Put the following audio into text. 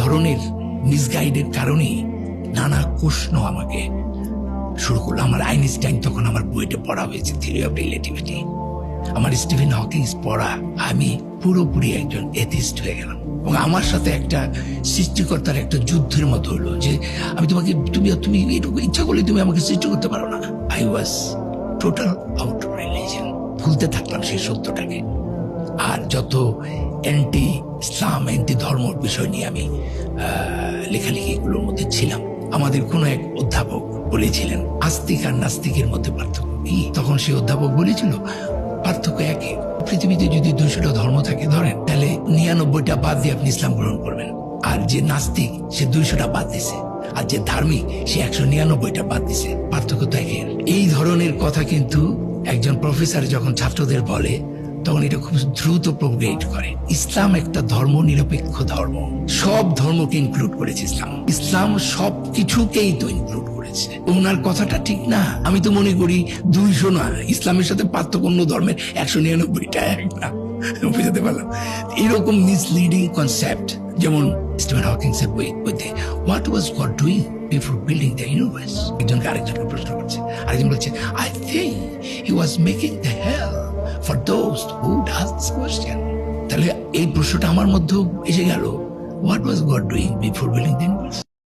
ধরনের মিসগাইডের কারণে নানা প্রশ্ন আমাকে শুরু করলো। আমার আইনস্টাইন তখন আমার বইটা পড়া হয়েছে, থিওরি অফ রিলেটিভিটি। আমার স্টিফেন হকিংস পড়া, আমি পুরোপুরি একজন এথিস্ট হয়ে গেলাম। এবং আমার সাথে একটা সৃষ্টিকর্তার একটা যুদ্ধের মতো হলো যে আমি তোমাকে তুমি এটুকু ইচ্ছা করলে তুমি আমাকে সৃষ্টি করতে পারো না। I was total out of religion. ভুলতে থাকলাম সেই সত্যটাকে। আর যত অ্যান্টি ইসলাম, অ্যান্টি ধর্মর বিষয় নিয়ে আমি লেখালেখিগুলোর মধ্যে ছিলাম। আমাদের কোনো এক অধ্যাপক বলেছিলেন আস্তিক আর নাস্তিকের মধ্যে পার্থক্য কি। তখন সেই অধ্যাপক বলেছিল পার্থক্য একই। পৃথিবীতে যদি 200টা ধর্ম থাকে ধরেন, তাহলে 99টা বাদ দিয়ে আপনি ইসলাম গ্রহণ করবেন। আর যে নাস্তিক সে 200টা বাদ দিছে, আর যে ধার্মিক সে 199টা বাদ দিছে। পার্থক্য তো একই। এই ধরনের কথা কিন্তু একজন প্রফেসর যখন ছাত্রদের বলে তখন এটা খুব দ্রুত প্রোপাগেট করে। ইসলাম একটা ধর্ম নিরপেক্ষ ধর্ম, সব ধর্মকে ইনক্লুড করেছে ইসলাম। ইসলাম সব কিছুকেই তো ইনক্লুড করেছে। ওনার কথাটা ঠিক না। আমি তো মনে করি 200 না, ইসলামের সাথে পার্থক্য অন্য ধর্মের 199টা এক না। বুঝতে পারলাম এরকম মিসলিডিং কনসেপ্ট। যেমন স্টিফেন হকিংস এর বইতে what was God doing before building the universe, একজনকে আরেকজনকে প্রশ্ন করছে। আরেকজন বলছে I think he was making the hell for those who ask this question. তাহলে এই প্রশ্নটা আমার মধ্যে এসে গেল, what was God doing before building the universe?